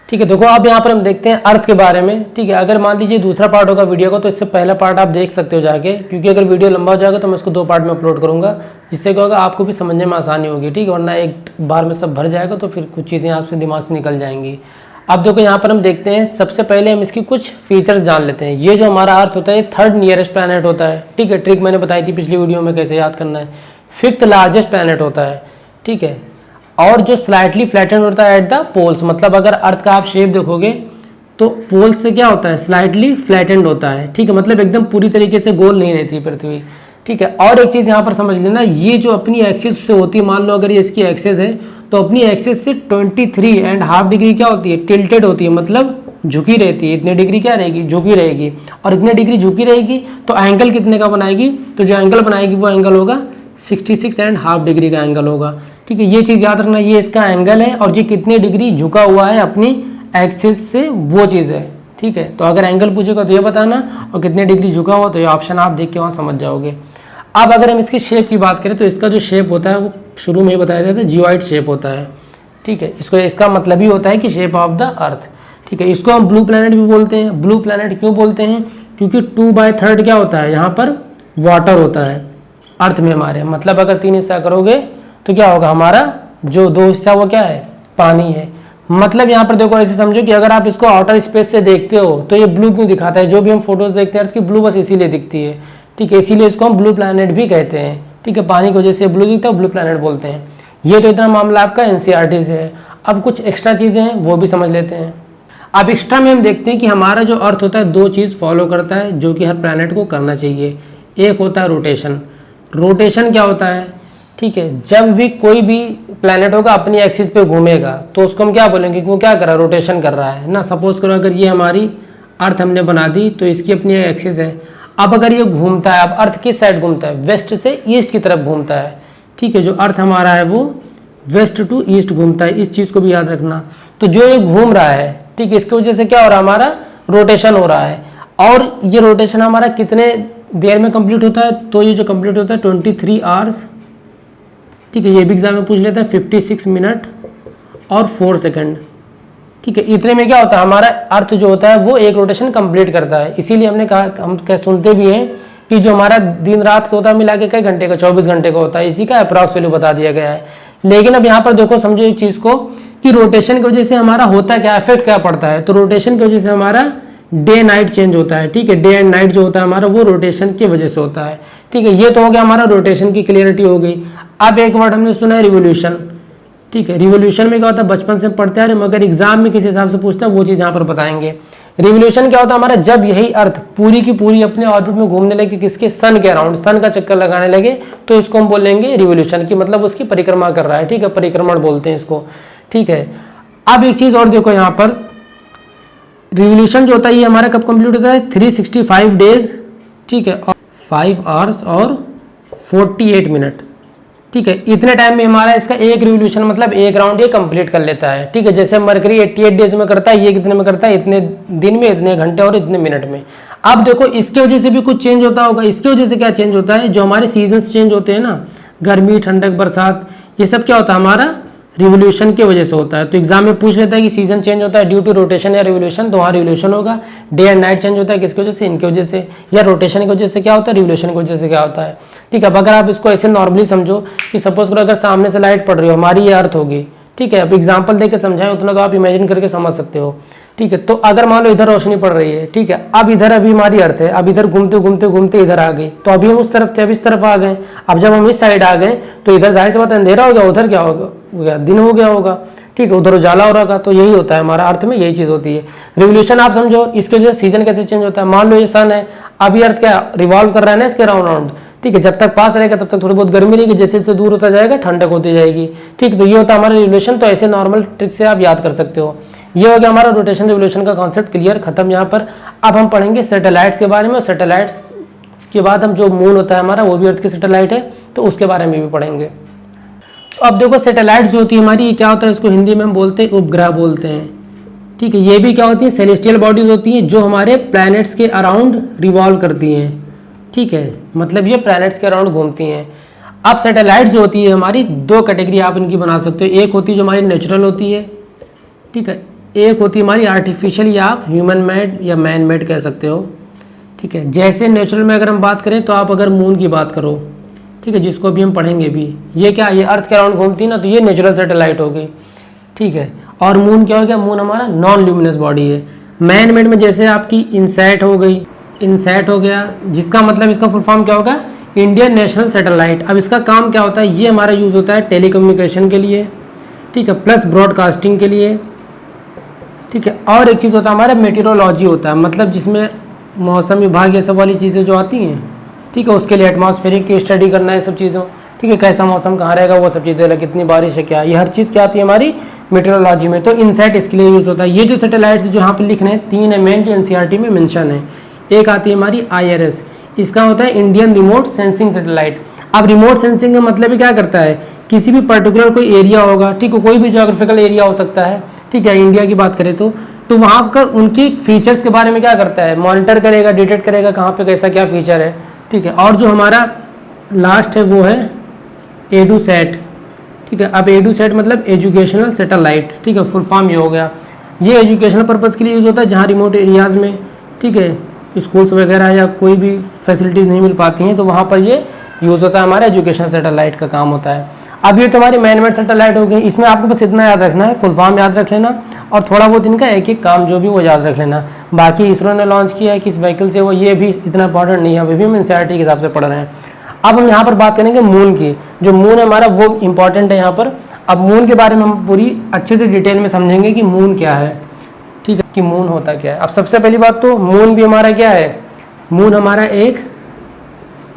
ठीक है, देखो अब यहाँ पर हम देखते हैं अर्थ के बारे में। ठीक है, अगर मान लीजिए दूसरा पार्ट होगा वीडियो का तो इससे पहला पार्ट आप देख सकते हो जाके, क्योंकि अगर वीडियो लंबा हो जाएगा तो मैं इसको 2 पार्ट में अपलोड करूँगा, जिससे क्या होगा आपको भी समझने में आसानी होगी। ठीक है, वरना एक बार में सब भर जाएगा तो फिर कुछ चीज़ें आपसे दिमाग से निकल जाएंगी। अब देखो यहाँ पर हम देखते हैं, सबसे पहले हम इसकी कुछ फीचर्स जान लेते हैं। ये जो हमारा अर्थ होता है ये 3rd नियरेस्ट प्लैनेट होता है। ठीक है, ट्रिक मैंने बताई थी पिछली वीडियो में कैसे याद करना है। 5th लार्जेस्ट प्लैनेट होता है। ठीक है, और जो स्लाइटली फ्लैटेंड होता है एट द पोल्स, मतलब अगर अर्थ का आप शेप देखोगे तो पोल्स से क्या होता है, स्लाइटली फ्लैटेंड होता है। ठीक है, मतलब एकदम पूरी तरीके से गोल नहीं रहती पृथ्वी। ठीक है, और एक चीज़ यहाँ पर समझ लेना, ये जो अपनी एक्सिस से होती है, मान लो अगर ये इसकी एक्सिस है तो अपनी एक्सिस से 23.5 डिग्री क्या होती है, टिल्टेड होती है, मतलब झुकी रहती है। इतने डिग्री क्या रहेगी, झुकी रहेगी। और इतने डिग्री झुकी रहेगी तो एंगल कितने का बनाएगी, तो जो एंगल बनाएगी वो एंगल होगा 66.5 डिग्री का एंगल होगा। ठीक है, ये चीज़ याद रखना, ये इसका एंगल है और ये कितनी डिग्री झुका हुआ है अपनी एक्सिस से, वो चीज़ है। ठीक है, तो अगर एंगल पूछेगा तो ये बताना, और कितने डिग्री झुका हुआ तो ये ऑप्शन आप देख के वहाँ समझ जाओगे। अब अगर हम इसकी शेप की बात करें तो इसका जो शेप होता है वो शुरू में ही बताया जाता है, जियोइड शेप होता है। ठीक है, इसका मतलब ही होता है कि शेप ऑफ द अर्थ। ठीक है, इसको हम ब्लू प्लैनेट भी बोलते हैं। ब्लू प्लैनेट क्यों बोलते हैं, क्योंकि 2/3 क्या होता है यहाँ पर, वाटर होता है अर्थ में हमारे। मतलब अगर 3 हिस्सा करोगे तो क्या होगा, हमारा जो 2 हिस्सा वो क्या है, पानी है। मतलब यहाँ पर देखो ऐसे समझो कि अगर आप इसको आउटर स्पेस से देखते हो तो ये ब्लू क्यों दिखाता है, जो भी हम फोटोज देखते हैं अर्थ की ब्लू बस इसीलिए दिखती है। ठीक है, इसीलिए इसको हम ब्लू प्लैनेट भी कहते हैं। ठीक है, पानी की वजह से ब्लू दिखता है, ब्लू प्लैनेट बोलते हैं। ये तो इतना मामला आपका एनसीईआरटी से है। अब कुछ एक्स्ट्रा चीज़ें हैं वो भी समझ लेते हैं। अब एक्स्ट्रा में हम देखते हैं कि हमारा जो अर्थ होता है 2 चीज़ फॉलो करता है जो कि हर प्लैनेट को करना चाहिए। एक होता है रोटेशन। रोटेशन क्या होता है, ठीक है, जब भी कोई भी प्लैनेट होगा अपनी एक्सिस पे घूमेगा तो उसको हम क्या बोलेंगे कि वो क्या कर रहा है, रोटेशन कर रहा है ना। सपोज करो अगर ये हमारी अर्थ हमने बना दी तो इसकी अपनी एक्सिस है। अब अगर ये घूमता है, अब अर्थ किस साइड घूमता है, वेस्ट से ईस्ट की तरफ घूमता है। ठीक है, जो अर्थ हमारा है वो वेस्ट टू ईस्ट घूमता है, इस चीज़ को भी याद रखना। तो जो ये घूम रहा है, ठीक है, इसकी वजह से क्या हो रहा है, हमारा रोटेशन हो रहा है। और ये रोटेशन हमारा कितने देर में कंप्लीट होता है, तो ये जो कंप्लीट होता है 23 आवर्स। ठीक है, ये भी एग्जाम में पूछ लेता है, 56 मिनट और 4 सेकंड। ठीक है, इतने में क्या होता है, हमारा अर्थ जो होता है वो एक रोटेशन कंप्लीट करता है। इसीलिए हमने कहा, हम क्या सुनते भी हैं कि जो हमारा दिन रात का होता है मिला के कई घंटे का, 24 घंटे का होता है, इसी का अप्रॉक्स वैल्यू बता दिया गया है। लेकिन अब यहाँ पर देखो, समझो एक चीज़ को कि रोटेशन की वजह से हमारा होता क्या, इफेक्ट क्या पड़ता है। तो रोटेशन की वजह से हमारा डे नाइट चेंज होता है। ठीक है, डे एंड नाइट जो होता है हमारा वो रोटेशन की वजह से होता है। ठीक है, ये तो हो गया हमारा रोटेशन की क्लियरिटी हो गई। अब एक वर्ड हमने सुना है रिवोल्यूशन। ठीक है, रिवोल्यूशन में क्या होता है, बचपन से पढ़ते आ रहे, मगर एग्जाम में किस हिसाब से पूछता है वो चीज़ यहाँ पर बताएंगे। रिवोल्यूशन क्या होता है हमारा, जब यही अर्थ पूरी की पूरी अपने ऑर्बिट में घूमने लगे, किसके, सन के अराउंड, सन का चक्कर लगाने लगे, तो इसको हम बोलेंगे रिवोल्यूशन की, मतलब उसकी परिक्रमा कर रहा है। ठीक है, परिक्रमण बोलते हैं इसको। ठीक है, अब एक चीज़ और देखो यहाँ पर, रिवोल्यूशन जो होता है ये हमारा कब कंप्लीट होता है, 365 डेज। ठीक है, और 5 आवर्स और 48 मिनट। ठीक है, इतने टाइम में हमारा इसका एक रिवोल्यूशन मतलब एक राउंड ये कंप्लीट कर लेता है। ठीक है, जैसे मरकरी 88 डेज में करता है, ये कितने में करता है, इतने दिन में, इतने घंटे और इतने मिनट में। अब देखो इसकी वजह से भी कुछ चेंज होता होगा। इसकी वजह से क्या चेंज होता है, जो हमारे सीजन्स चेंज होते हैं ना, गर्मी, ठंडक, बरसात, ये सब क्या होता है हमारा रिवोल्यूशन की वजह से होता है। तो एग्जाम में पूछ लेता है कि सीजन चेंज होता है ड्यू टू रोटेशन या रिवोल्यूशन, तो वहाँ रिवोल्यूशन होगा। डे एंड नाइट चेंज होता है किसकी वजह से, इनकी वजह से, या रोटेशन की वजह से क्या होता है, रिवोल्यूशन की वजह से क्या होता है। ठीक है, अब अगर आप इसको ऐसे नॉर्मली समझो कि सपोज करो अगर सामने से लाइट पड़ रही हो, हमारी ये अर्थ होगी। ठीक है, अब एग्जाम्पल देकर समझाएं उतना तो आप इमेजिन करके समझ सकते हो। ठीक है, तो अगर मान लो इधर रोशनी पड़ रही है, ठीक है, अब इधर अभी हमारी अर्थ है, अब इधर घूमते घूमते घूमते इधर आ गई, तो अभी हम उस तरफ थे, अब इस तरफ आ गए। अब जब हम इस साइड आ गए तो इधर जाहिर सी बात अंधेरा हो गया, उधर क्या होगा, दिन हो गया होगा। ठीक है, उधर उजाला हो रहा था। तो यही होता है हमारा अर्थ में, यही चीज़ होती है रिवोल्यूशन। आप समझो इसके वजह से सीजन कैसे चेंज होता है। मान लो ये सन है, अभी अर्थ क्या रिवॉल्व कर रहा है ना इसके राउंड राउंड। ठीक है, जब तक पास रहेगा तब तक थोड़ी बहुत गर्मी रहेगी, जैसे जैसे दूर होता जाएगा ठंडक होती जाएगी। ठीक, तो ये होता है हमारा रिवोल्यूशन। तो ऐसे नॉर्मल ट्रिक से आप याद कर सकते हो। ये हो गया हमारा रोटेशन रिवोल्यूशन का कॉन्सेप्ट क्लियर, खत्म यहाँ पर। अब हम पढ़ेंगे सैटेलाइट्स के बारे में, और सैटेलाइट्स के बाद हम जो मून होता है हमारा वो भी अर्थ की सैटेलाइट है, तो उसके बारे में भी पढ़ेंगे। अब देखो सैटेलाइट जो होती है हमारी, ये क्या होता है, इसको हिंदी में हम बोलते हैं उपग्रह बोलते हैं। ठीक है, ये भी क्या होती है, सेलेस्टियल बॉडीज होती हैं जो हमारे प्लैनेट्स के अराउंड रिवॉल्व करती हैं। ठीक है, मतलब ये प्लैनेट्स के अराउंड घूमती हैं। अब सैटेलाइट जो होती है हमारी, 2 कैटेगरी आप इनकी बना सकते हो। एक होती है जो हमारी नेचुरल होती है, ठीक है, एक होती है हमारी आर्टिफिशियल या आप ह्यूमन मेड या मैन मेड कह सकते हो, ठीक है। जैसे नेचुरल में अगर हम बात करें तो आप अगर मून की बात करो, ठीक है, जिसको भी हम पढ़ेंगे भी, ये क्या, ये अर्थ के अराउंड घूमती है ना, तो ये नेचुरल सैटेलाइट हो गई, ठीक है। और मून क्या हो गया, मून हमारा नॉन ल्यूमिनस बॉडी है। मैन मेड में जैसे आपकी इनसैट हो गई, इनसैट हो गया, जिसका मतलब इसका फुल फॉर्म क्या होगा, इंडियन नेशनल सैटेलाइट। अब इसका काम क्या होता है, ये हमारा यूज़ होता है टेलीकम्युनिकेशन के लिए, ठीक है, प्लस ब्रॉडकास्टिंग के लिए, ठीक है। और एक चीज़ होता है हमारा मेटीरोलॉजी होता है, मतलब जिसमें मौसम विभाग ये सब वाली चीज़ें जो आती हैं, ठीक है, उसके लिए एटमॉस्फेरिक की स्टडी करना है सब चीज़ों, ठीक है, कैसा मौसम कहाँ रहेगा वो सब चीज़ें, कितनी बारिश है क्या, ये हर चीज़ क्या आती है हमारी मेट्रोलॉजी में। तो इनसैट इसके लिए यूज़ होता है। ये जो सैटेलाइट्स जो यहाँ पे लिख रहे हैं 3 है मेन जो एनसीईआरटी में मेंशन है। एक आती है हमारी IRS, इसका होता है इंडियन रिमोट सेंसिंग सैटेलाइट। अब रिमोट सेंसिंग का मतलब ही क्या करता है, किसी भी पर्टिकुलर कोई एरिया होगा, ठीक है, कोई भी जोग्राफिकल एरिया हो सकता है, ठीक है, इंडिया की बात करें तो वहाँ का उनकी फीचर्स के बारे में क्या करता है, मॉनिटर करेगा, डिटेक्ट करेगा कहाँ पे कैसा क्या फीचर है, ठीक है। और जो हमारा लास्ट है वो है एडूसैट, ठीक है। अब एडूसैट मतलब एजुकेशनल सैटेलाइट, ठीक है, फुल फॉर्म ये हो गया। ये एजुकेशनल पर्पज़ के लिए यूज़ होता है, जहाँ रिमोट एरियाज़ में, ठीक है, स्कूल्स वगैरह या कोई भी फैसिलिटीज़ नहीं मिल पाती हैं, तो वहाँ पर ये यूज़ होता है, हमारा एजुकेशनल सैटेलाइट का काम होता है। अब ये तुम्हारी मैन मेड सैटेलाइट हो गई, इसमें आपको बस इतना याद रखना है, फुल फॉर्म याद रख लेना, और थोड़ा बहुत इनका एक एक काम जो भी वो याद रख लेना। बाकी इसरो ने लॉन्च किया है किस व्हीकल से, वो ये भी इतना इंपॉर्टेंट नहीं है, अभी भी हम एनसीईआरटी के हिसाब से पढ़ रहे हैं। अब हम यहाँ पर बात करेंगे मून की, जो मून है हमारा वो इंपॉर्टेंट है यहाँ पर। अब मून के बारे में हम पूरी अच्छे से डिटेल में समझेंगे कि मून क्या है, ठीक है, कि मून होता क्या है। अब सबसे पहली बात तो मून भी हमारा क्या है, मून हमारा एक,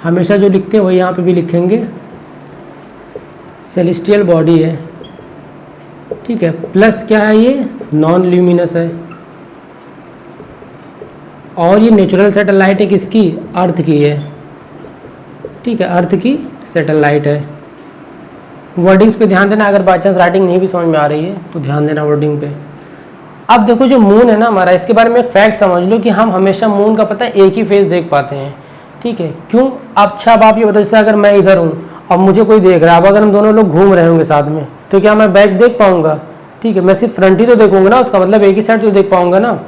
हमेशा जो लिखते हैं वही यहाँ पे भी लिखेंगे, सेलेस्टियल बॉडी है, ठीक है, प्लस क्या है, ये नॉन ल्यूमिनस है, और ये नेचुरल सैटेलाइट है किसकी, अर्थ की है, ठीक है, अर्थ की सैटेलाइट है। वर्डिंग्स पे ध्यान देना, अगर बाई चांस राइटिंग नहीं भी समझ में आ रही है तो ध्यान देना वर्डिंग पे। अब देखो जो मून है ना हमारा, इसके बारे में एक फैक्ट समझ लो कि हम हमेशा मून का पता है एक ही फेस देख पाते हैं, ठीक है, क्यों। अच्छा अब आप ये बताओ, जैसे अगर मैं इधर हूँ और मुझे कोई देख रहा है, अब अगर हम दोनों लोग घूम रहे होंगे साथ में, तो क्या मैं बैक देख पाऊंगा, ठीक है, मैं सिर्फ फ्रंट ही तो देखूंगा ना, उसका मतलब एक ही साइड तो देख पाऊंगा ना।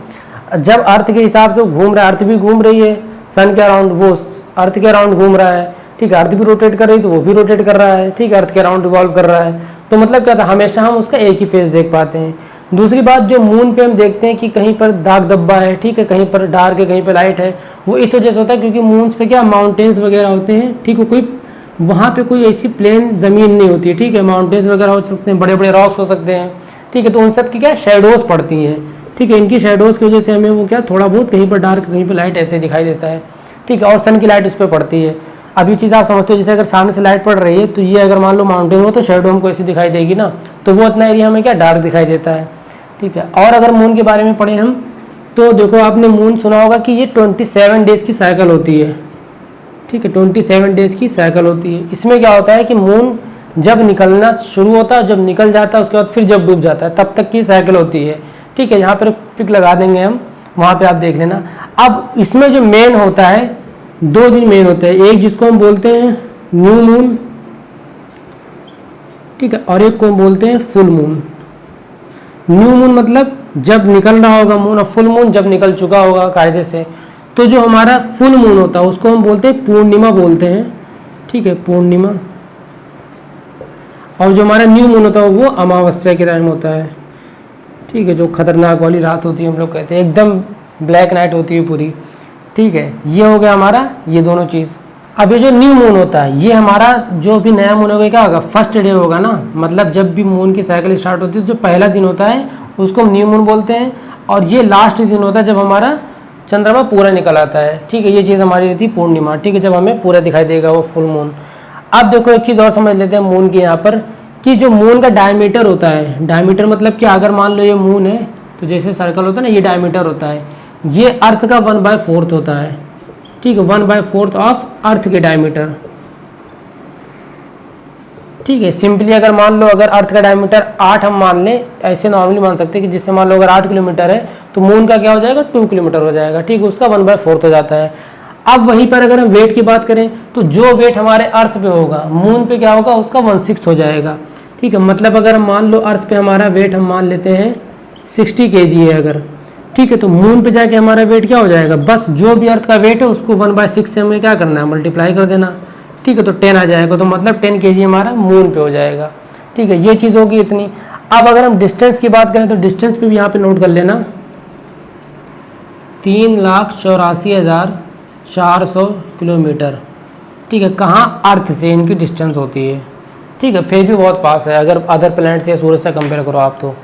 जब अर्थ के हिसाब से वो घूम रहा है, अर्थ भी घूम रही है सन के अराउंड, वो अर्थ के अराउंड घूम रहा है, ठीक है, अर्थ भी रोटेट कर रही है तो वो भी रोटेट कर रहा है, ठीक है, अर्थ के अराउंड रिवॉल्व कर रहा है, तो मतलब क्या था, हमेशा हम उसका एक ही फेस देख पाते हैं। दूसरी बात, जो मून पे हम देखते हैं कि कहीं पर दाग धब्बा है, ठीक है, कहीं पर डार्क है, कहीं पर लाइट है, वो इस वजह से होता है क्योंकि मून्स पे क्या माउंटेन्स वगैरह होते हैं, ठीक है, कोई वहाँ पे कोई ऐसी प्लेन ज़मीन नहीं होती है, ठीक है, माउंटेन्स वगैरह हो सकते हैं, बड़े बड़े रॉक्स हो सकते हैं, ठीक है, तो उन सब की क्या शेडोज़ पड़ती हैं, ठीक है, इनकी शेडोज़ की वजह से हमें वो क्या थोड़ा बहुत कहीं पर डार्क कहीं पर लाइट ऐसे दिखाई देता है, ठीक है, और सन की लाइट उस पर पड़ती है। अब ये चीज़ आप समझते हो, जैसे अगर सामने से लाइट पड़ रही है तो ये अगर मान लो माउंटेन हो तो शेडो हमको ऐसी दिखाई देगी ना, तो वो उतना एरिया हमें क्या डार्क दिखाई देता है, ठीक है। और अगर मून के बारे में पढ़े हम तो देखो आपने मून सुना होगा कि ये 27 डेज़ की साइकिल होती है, ठीक है, 27 डेज़ की साइकिल होती है। इसमें क्या होता है कि मून जब निकलना शुरू होता है, जब निकल जाता है, उसके बाद फिर जब डूब जाता है, तब तक की साइकिल होती है, ठीक है। यहाँ पर पिक लगा देंगे हम, वहाँ पे आप देख लेना। अब इसमें जो मेन होता है, 2 दिन मेन होते हैं, एक जिसको हम बोलते हैं न्यू मून, ठीक है, और एक को हम बोलते हैं फुल मून। न्यू मून मतलब जब निकल रहा होगा मून, और फुल मून जब निकल चुका होगा कायदे से। तो जो हमारा फुल मून होता है उसको हम बोलते हैं पूर्णिमा बोलते हैं, ठीक है, पूर्णिमा। और जो हमारा न्यू मून होता है वो अमावस्या के टाइम होता है, ठीक है, जो खतरनाक वाली रात होती है, हम लोग कहते हैं एकदम ब्लैक नाइट होती है पूरी, ठीक है। ये हो गया हमारा ये दोनों चीज़। अब ये जो न्यू मून होता है ये हमारा जो भी नया मून होगा क्या होगा, फर्स्ट डे होगा ना, मतलब जब भी मून की साइकिल स्टार्ट होती है जो पहला दिन होता है उसको हम न्यू मून बोलते हैं, और ये लास्ट दिन होता है जब हमारा चंद्रमा पूरा निकल आता है, ठीक है। ये चीज़ हमारी रहती है पूर्णिमा, ठीक है, जब हमें पूरा दिखाई देगा वो फुल मून। अब देखो एक चीज़ और समझ लेते हैं मून की यहाँ पर, कि जो मून का डायमीटर होता है, डायमीटर मतलब कि अगर मान लो ये मून है तो जैसे सर्कल होता है ना, ये डायमीटर होता है, ये अर्थ का 1/4 होता है, ठीक है, 1/4 ऑफ अर्थ के डायमीटर, ठीक है। सिंपली अगर मान लो अगर अर्थ का डायमीटर 8 हम मान लें, ऐसे नॉर्मली मान सकते हैं कि जिससे मान लो अगर 8 किलोमीटर है तो मून का क्या हो जाएगा 2 किलोमीटर हो जाएगा, ठीक है, उसका 1/4 हो जाता है। अब वहीं पर अगर हम वेट की बात करें तो जो वेट हमारे अर्थ पे होगा मून पे क्या होगा उसका 1/6 हो जाएगा, ठीक है। मतलब अगर हम मान लो अर्थ पे हमारा वेट हम मान लेते हैं 60 kg है अगर, ठीक है, तो मून पे जाके हमारा वेट क्या हो जाएगा, बस जो भी अर्थ का वेट है उसको 1/6 से हमें क्या करना है, मल्टीप्लाई कर देना, ठीक है, तो 10 आ जाएगा, तो मतलब 10 kg हमारा मून पे हो जाएगा, ठीक है, ये चीज़ होगी इतनी। अब अगर हम डिस्टेंस की बात करें तो डिस्टेंस पे भी यहाँ पे नोट कर लेना, 3,84,400 किलोमीटर, ठीक है, कहाँ, अर्थ से इनकी डिस्टेंस होती है, ठीक है, फिर भी बहुत पास है अगर अदर प्लैनेट से या सूरज से कंपेयर करो आप तो,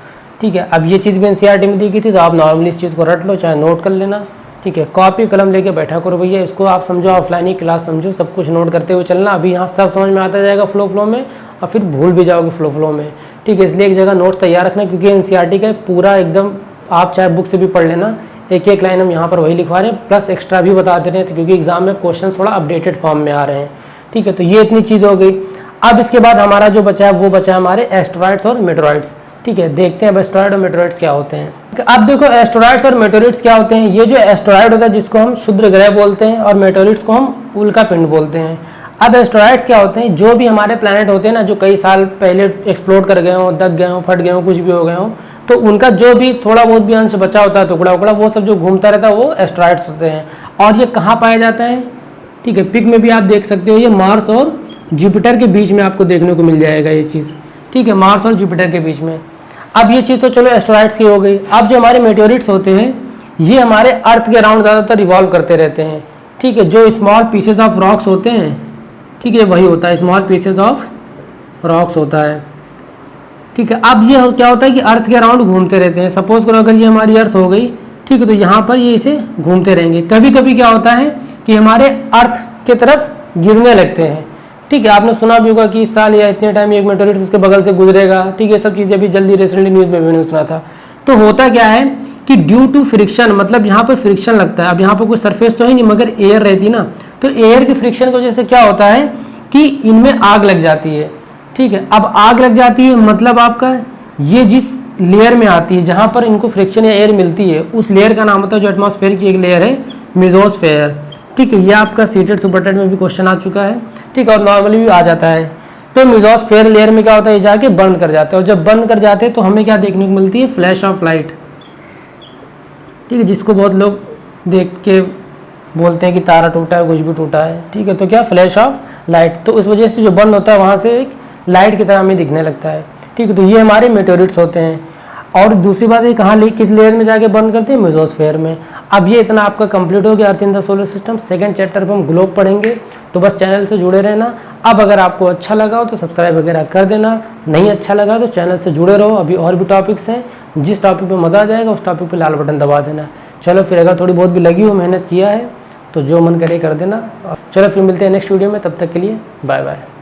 ठीक है। अब ये चीज़ भी एनसीईआरटी में दी गई थी, तो आप नॉर्मली इस चीज़ को रट लो, चाहे नोट कर लेना, ठीक है, कॉपी कलम लेके बैठा करो भैया, इसको आप समझो, ऑफलाइन ही क्लास समझो, सब कुछ नोट करते हुए चलना, अभी यहाँ सब समझ में आता जाएगा फ्लो में, और फिर भूल भी जाओगे फ्लो में, ठीक है, इसलिए एक जगह नोट तैयार रखना, क्योंकि एनसीईआरटी का पूरा एकदम आप चाहे बुक से भी पढ़ लेना, एक एक लाइन हम यहाँ पर वही लिखवा रहे हैं, प्लस एक्स्ट्रा भी बता दे रहे हैं, क्योंकि एग्जाम में क्वेश्चन थोड़ा अपडेटेड फॉर्म में आ रहे हैं, ठीक है, तो ये इतनी चीज़ हो गई। अब इसके बाद हमारा जो बचा है वो बचा है हमारे एस्टेरॉइड्स और मेटेरॉइड्स, ठीक है, देखते हैं अब एस्टेरॉइड और मेटेरॉइड्स क्या होते हैं। अब देखो एस्टेरॉइड्स और मेटेरॉइड्स क्या होते हैं, ये जो एस्टेरॉइड होता है जिसको हम क्षुद्र ग्रह बोलते हैं, और मेटेरॉइड्स को हम उल्का पिंड बोलते हैं। अब एस्टेरॉइड्स क्या होते हैं, जो भी हमारे प्लैनेट होते हैं ना, जो कई साल पहले एक्सप्लोड कर गए हों, दब गए हों, फट गए हों, कुछ भी हो गए हों, तो उनका जो भी थोड़ा बहुत भी अंश बचा होता है, टुकड़ा उकड़ा, वो सब जो घूमता रहता है वो एस्टेरॉइड्स होते हैं। और ये कहाँ पाया जाता है, ठीक है, पिक में भी आप देख सकते हो, ये मार्स और जुपिटर के बीच में आपको देखने को मिल जाएगा ये चीज़, ठीक है, मार्स और जुपिटर के बीच में। अब ये चीज़ तो चलो एस्टेरॉइड्स की हो गई। अब जो हमारे मेटेरिट्स होते हैं ये हमारे अर्थ के अराउंड ज़्यादातर रिवॉल्व करते रहते हैं, ठीक है, जो स्मॉल पीसेज ऑफ रॉक्स होते हैं, ठीक है, वही होता है, स्मॉल पीसेज ऑफ रॉक्स होता है, ठीक है। अब ये क्या होता है कि अर्थ के अराउंड घूमते रहते हैं, सपोज करो अगर ये हमारी अर्थ हो गई, ठीक है, तो यहाँ पर ये इसे घूमते रहेंगे। कभी कभी क्या होता है कि हमारे अर्थ की तरफ गिरने लगते हैं, ठीक है, आपने सुना भी होगा कि इस साल या इतने टाइम एक मेटेरिट उसके बगल से गुजरेगा, ठीक है, सब चीज़ें अभी जल्दी रिसेंटली न्यूज़ में मैंने सुना था। तो होता क्या है कि ड्यू टू फ्रिक्शन, मतलब यहाँ पर फ्रिक्शन लगता है, अब यहाँ पर कोई सरफेस तो है नहीं मगर एयर रहती ना, तो एयर की फ्रिक्शन की वजह से क्या होता है कि इनमें आग लग जाती है, ठीक है। अब आग लग जाती है मतलब आपका ये जिस लेयर में आती है जहाँ पर इनको फ्रिक्शन या एयर मिलती है, उस लेयर का नाम होता है, जो एटमॉस्फेयर की एक लेयर है, मेसोस्फेयर, ठीक है। ये आपका सीटेड सुपरटेड में भी क्वेश्चन आ चुका है, ठीक है, और नॉर्मली भी आ जाता है। तो मेसोस्फेयर लेयर में क्या होता है, ये जाके बर्न कर जाते हैं, और जब बर्न कर जाते हैं तो हमें क्या देखने को मिलती है, फ्लैश ऑफ लाइट, ठीक है, जिसको बहुत लोग देख के बोलते हैं कि तारा टूटा है, कुछ भी टूटा है, ठीक है, तो क्या फ्लैश ऑफ लाइट, तो इस वजह से जो बर्न होता है वहाँ से एक लाइट की तरह हमें दिखने लगता है, ठीक है, तो ये हमारे मेटेरिट्स होते हैं। और दूसरी बात ये कहाँ किस लेयर में जाके बर्न करते हैं, मेसोस्फेयर में। अब ये इतना आपका कंप्लीट हो गया Earth in the solar system. Second chapter पर हम ग्लोब पढ़ेंगे, तो बस चैनल से जुड़े रहना। अब अगर आपको अच्छा लगा हो तो सब्सक्राइब वगैरह कर देना, नहीं अच्छा लगा तो चैनल से जुड़े रहो, अभी और भी टॉपिक्स हैं, जिस टॉपिक पे मज़ा आ जाएगा उस टॉपिक पे लाल बटन दबा देना। चलो फिर अगर थोड़ी बहुत भी लगी हो, मेहनत किया है तो जो मन करे कर देना। चलो फिर मिलते हैं नेक्स्ट वीडियो में, तब तक के लिए बाय बाय।